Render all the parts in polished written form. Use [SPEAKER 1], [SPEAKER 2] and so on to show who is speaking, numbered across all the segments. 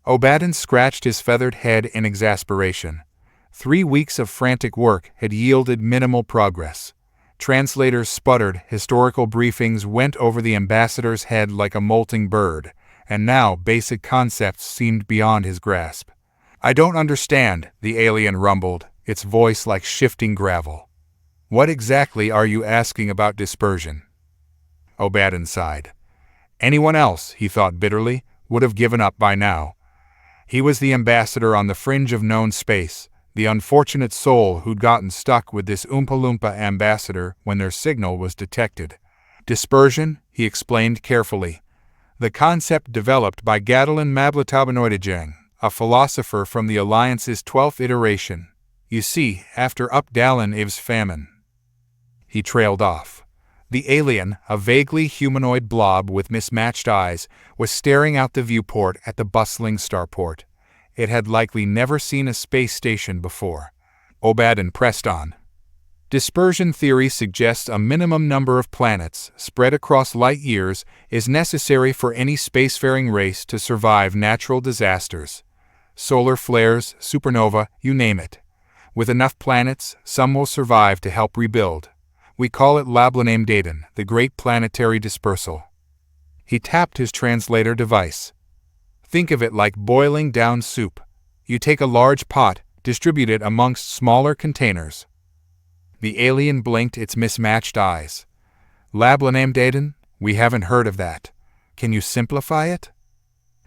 [SPEAKER 1] Obadin scratched his feathered head in exasperation. 3 weeks of frantic work had yielded minimal progress. Translators sputtered, historical briefings went over the ambassador's head like a molting bird, and now basic concepts seemed beyond his grasp. "I don't understand," the alien rumbled, its voice like shifting gravel. "What exactly are you asking about dispersion?" Obadin sighed. Anyone else, he thought bitterly, would have given up by now. He was the ambassador on the fringe of known space, the unfortunate soul who'd gotten stuck with this Oompa Loompa ambassador when their signal was detected. Dispersion, he explained carefully. The concept developed by Gadolin Mablatabanoidajang, a philosopher from the Alliance's 12th iteration. You see, after Updalin Iv's famine. He trailed off. The alien, a vaguely humanoid blob with mismatched eyes, was staring out the viewport at the bustling starport. It had likely never seen a space station before. Obadin pressed on. Dispersion theory suggests a minimum number of planets, spread across light years, is necessary for any spacefaring race to survive natural disasters. Solar flares, supernova, you name it. With enough planets, some will survive to help rebuild. We call it Lablaname Daden, the Great Planetary Dispersal. He tapped his translator device. Think of it like boiling down soup. You take a large pot, distribute it amongst smaller containers. The alien blinked its mismatched eyes. Lablaname Daden? We haven't heard of that. Can you simplify it?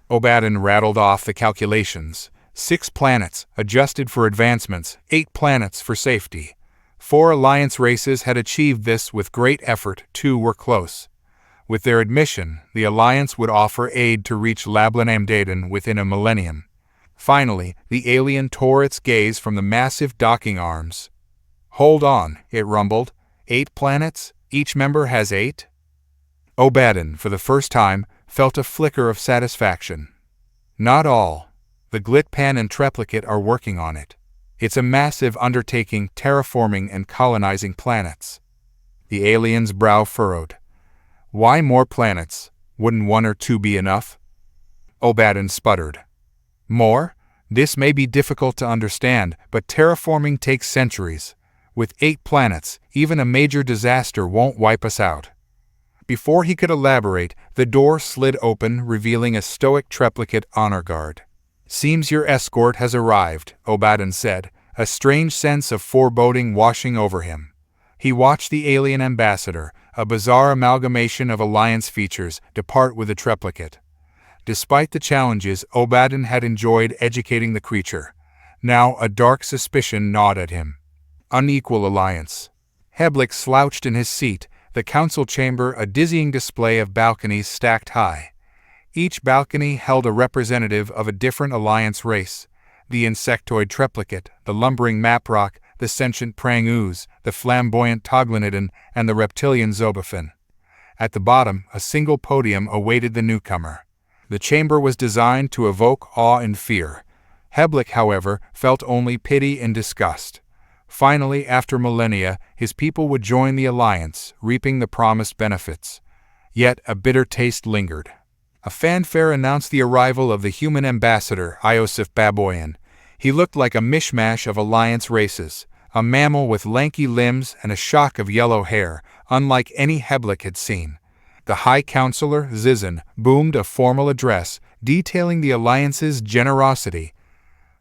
[SPEAKER 1] Obadin rattled off the calculations. 6 planets, adjusted for advancements, 8 planets for safety. 4 Alliance races had achieved this with great effort, 2 were close. With their admission, the Alliance would offer aid to reach Lablaname Daden within a millennium. Finally, the alien tore its gaze from the massive docking arms. Hold on, it rumbled. 8 planets? Each member has 8? Obadin, for the first time, felt a flicker of satisfaction. Not all. The Glitpan and Treplicate are working on it. It's a massive undertaking, terraforming and colonizing planets. The alien's brow furrowed. Why more planets? Wouldn't 1 or 2 be enough? Obadin sputtered. More? This may be difficult to understand, but terraforming takes centuries. With 8 planets, even a major disaster won't wipe us out. Before he could elaborate, the door slid open, revealing a stoic Treplicate honor guard. Seems your escort has arrived, Obadin said, a strange sense of foreboding washing over him. He watched the alien ambassador, a bizarre amalgamation of Alliance features, depart with the Treplicate. Despite the challenges, Obadin had enjoyed educating the creature. Now a dark suspicion gnawed at him. Unequal alliance. Heblik slouched in his seat, the council chamber a dizzying display of balconies stacked high. Each balcony held a representative of a different Alliance race. The insectoid Treplicate, the lumbering Maprock, the sentient Prang-Ooze, the flamboyant Toglinidon, and the reptilian Zobafin. At the bottom, a single podium awaited the newcomer. The chamber was designed to evoke awe and fear. Heblik, however, felt only pity and disgust. Finally, after millennia, his people would join the Alliance, reaping the promised benefits. Yet a bitter taste lingered. A fanfare announced the arrival of the human ambassador, Iosif Baboyan. He looked like a mishmash of Alliance races, a mammal with lanky limbs and a shock of yellow hair, unlike any Heblik had seen. The High Counselor, Zizan, boomed a formal address, detailing the Alliance's generosity.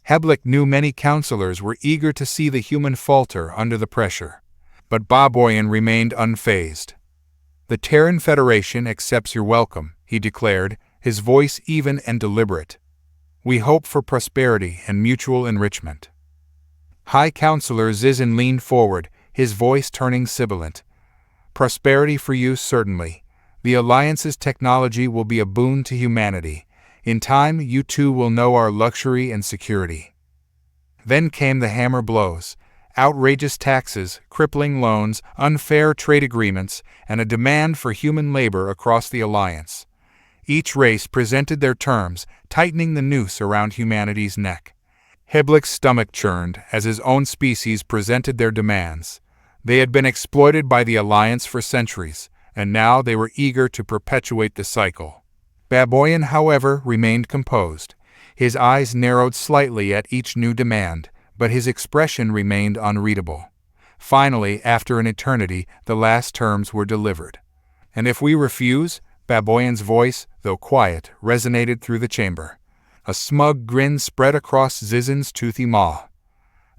[SPEAKER 1] Heblik knew many counselors were eager to see the human falter under the pressure. But Baboyan remained unfazed. The Terran Federation accepts your welcome, he declared, his voice even and deliberate. We hope for prosperity and mutual enrichment. High Counselor Zizan leaned forward, his voice turning sibilant. Prosperity for you, certainly. The Alliance's technology will be a boon to humanity. In time, you too will know our luxury and security. Then came the hammer blows. Outrageous taxes, crippling loans, unfair trade agreements, and a demand for human labor across the Alliance. Each race presented their terms, tightening the noose around humanity's neck. Heblik's stomach churned as his own species presented their demands. They had been exploited by the Alliance for centuries, and now they were eager to perpetuate the cycle. Baboyan, however, remained composed. His eyes narrowed slightly at each new demand, but his expression remained unreadable. Finally, after an eternity, the last terms were delivered. "And if we refuse?" Baboyan's voice, though quiet, resonated through the chamber. A smug grin spread across Zizin's toothy maw.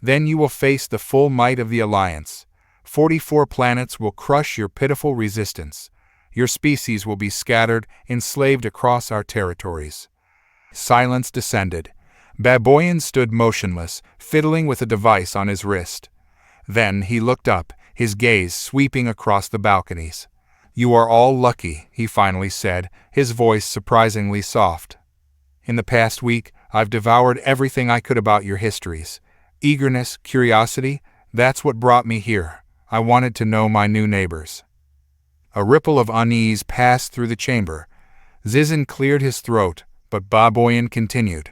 [SPEAKER 1] "Then you will face the full might of the Alliance. 44 planets will crush your pitiful resistance. Your species will be scattered, enslaved across our territories." Silence descended. Baboyan stood motionless, fiddling with a device on his wrist. Then he looked up, his gaze sweeping across the balconies. "You are all lucky," he finally said, his voice surprisingly soft. "In the past week, I've devoured everything I could about your histories. Eagerness, curiosity, that's what brought me here. I wanted to know my new neighbors." A ripple of unease passed through the chamber. Zizin cleared his throat, but Baboyan continued.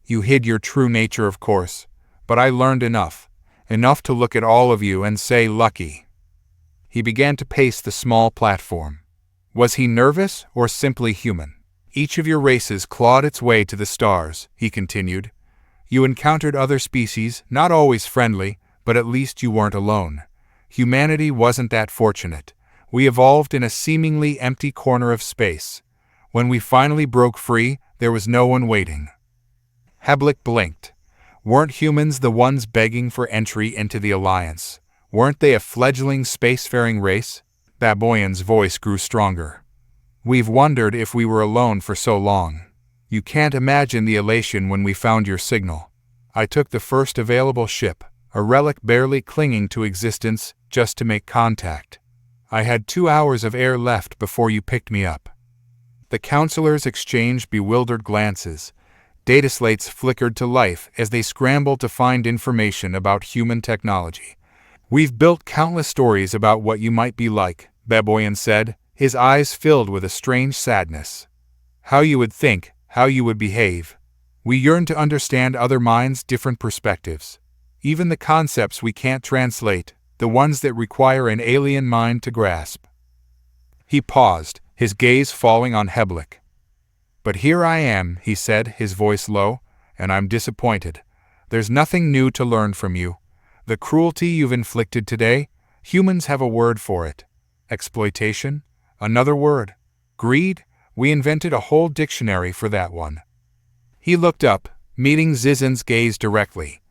[SPEAKER 1] "You hid your true nature, of course, but I learned enough to look at all of you and say lucky." He began to pace the small platform. Was he nervous or simply human? "Each of your races clawed its way to the stars," he continued. "You encountered other species, not always friendly, but at least you weren't alone. Humanity wasn't that fortunate. We evolved in a seemingly empty corner of space. When we finally broke free, there was no one waiting." Heblick blinked. Weren't humans the ones begging for entry into the Alliance? Weren't they a fledgling spacefaring race? Baboyan's voice grew stronger. "We've wondered if we were alone for so long. You can't imagine the elation when we found your signal. I took the first available ship, a relic barely clinging to existence, just to make contact. I had 2 hours of air left before you picked me up." The counselors exchanged bewildered glances. Data slates flickered to life as they scrambled to find information about human technology. "We've built countless stories about what you might be like," Baboyan said, his eyes filled with a strange sadness. "How you would think, how you would behave. We yearn to understand other minds' different perspectives. Even the concepts we can't translate, the ones that require an alien mind to grasp." He paused, his gaze falling on Heblick. "But here I am," he said, his voice low, "and I'm disappointed. There's nothing new to learn from you. The cruelty you've inflicted today, humans have a word for it. Exploitation? Another word. Greed? We invented a whole dictionary for that one." He looked up, meeting Zizin's gaze directly.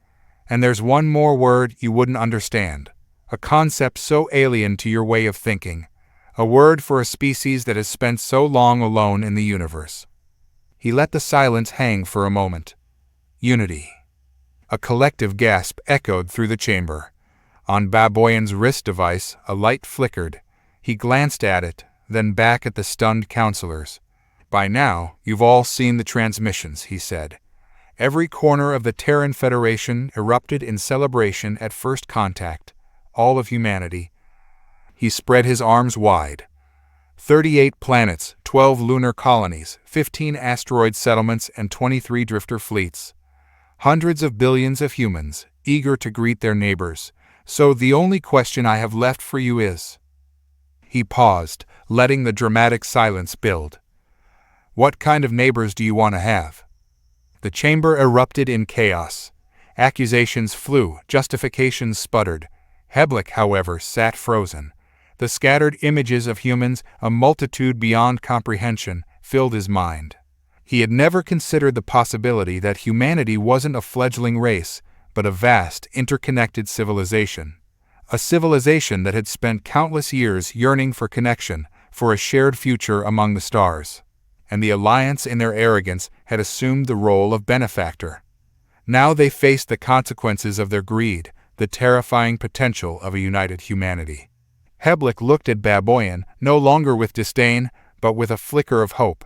[SPEAKER 1] "And there's one more word you wouldn't understand. A concept so alien to your way of thinking. A word for a species that has spent so long alone in the universe." He let the silence hang for a moment. "Unity." A collective gasp echoed through the chamber. On Baboyan's wrist device, a light flickered. He glanced at it, then back at the stunned counselors. "By now, you've all seen the transmissions," he said. Every corner of the Terran Federation erupted in celebration at first contact. All of humanity. He spread his arms wide. 38 planets, 12 lunar colonies, 15 asteroid settlements, and 23 drifter fleets. Hundreds of billions of humans, eager to greet their neighbors. So the only question I have left for you is... He paused, letting the dramatic silence build. "What kind of neighbors do you want to have?" The chamber erupted in chaos. Accusations flew, justifications sputtered. Heblick, however, sat frozen. The scattered images of humans, a multitude beyond comprehension, filled his mind. He had never considered the possibility that humanity wasn't a fledgling race, but a vast, interconnected civilization. A civilization that had spent countless years yearning for connection, for a shared future among the stars. And the Alliance, in their arrogance, had assumed the role of benefactor. Now they faced the consequences of their greed, the terrifying potential of a united humanity. Heblick looked at Baboyan, no longer with disdain, but with a flicker of hope.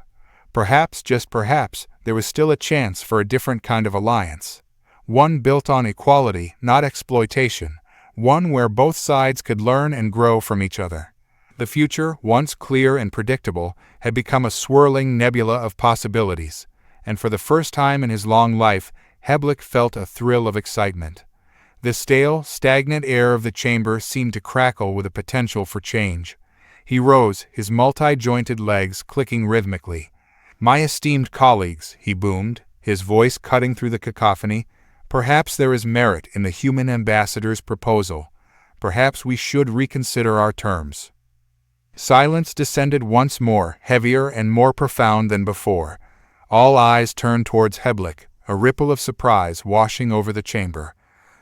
[SPEAKER 1] Perhaps, just perhaps, there was still a chance for a different kind of alliance. One built on equality, not exploitation. One where both sides could learn and grow from each other. The future, once clear and predictable, had become a swirling nebula of possibilities, and for the first time in his long life, Heblick felt a thrill of excitement. The stale, stagnant air of the chamber seemed to crackle with a potential for change. He rose, his multi-jointed legs clicking rhythmically. "My esteemed colleagues," he boomed, his voice cutting through the cacophony. "Perhaps there is merit in the human ambassador's proposal. Perhaps we should reconsider our terms." Silence descended once more, heavier and more profound than before. All eyes turned towards Heblik, a ripple of surprise washing over the chamber.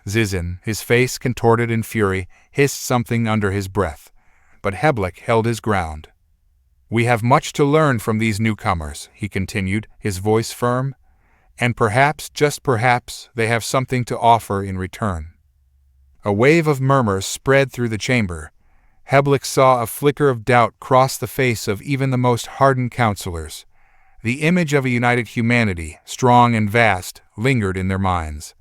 [SPEAKER 1] Zizin, his face contorted in fury, hissed something under his breath. But Heblik held his ground. "We have much to learn from these newcomers," he continued, his voice firm. "And perhaps, just perhaps, they have something to offer in return." A wave of murmurs spread through the chamber. Heblik saw a flicker of doubt cross the face of even the most hardened counselors. The image of a united humanity, strong and vast, lingered in their minds.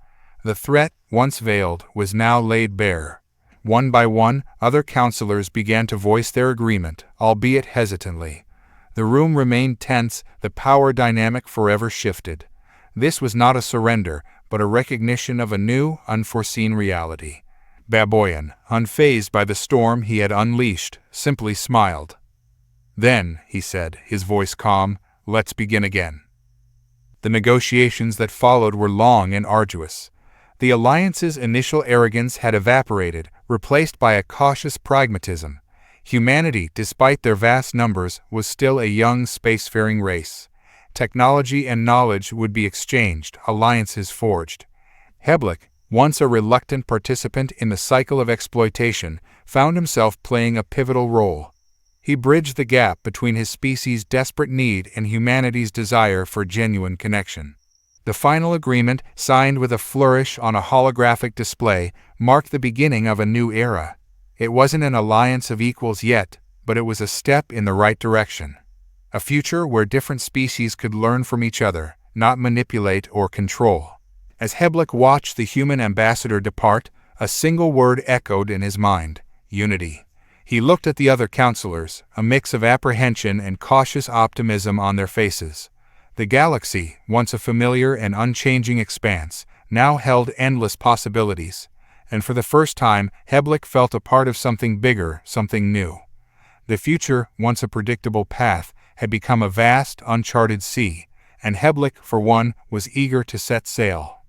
[SPEAKER 1] The threat, once veiled, was now laid bare. One by one, other counselors began to voice their agreement, albeit hesitantly. The room remained tense, the power dynamic forever shifted. This was not a surrender, but a recognition of a new, unforeseen reality. Baboyan, unfazed by the storm he had unleashed, simply smiled. "Then," he said, his voice calm, "let's begin again." The negotiations that followed were long and arduous. The alliance's initial arrogance had evaporated, replaced by a cautious pragmatism. Humanity, despite their vast numbers, was still a young spacefaring race. Technology and knowledge would be exchanged, alliances forged. Heblik, once a reluctant participant in the cycle of exploitation, found himself playing a pivotal role. He bridged the gap between his species' desperate need and humanity's desire for genuine connection. The final agreement, signed with a flourish on a holographic display, marked the beginning of a new era. It wasn't an alliance of equals yet, but it was a step in the right direction. A future where different species could learn from each other, not manipulate or control. As Heblik watched the human ambassador depart, a single word echoed in his mind: unity. He looked at the other counselors, a mix of apprehension and cautious optimism on their faces. The galaxy, once a familiar and unchanging expanse, now held endless possibilities, and for the first time, Heblik felt a part of something bigger, something new. The future, once a predictable path, had become a vast, uncharted sea, and Heblik, for one, was eager to set sail.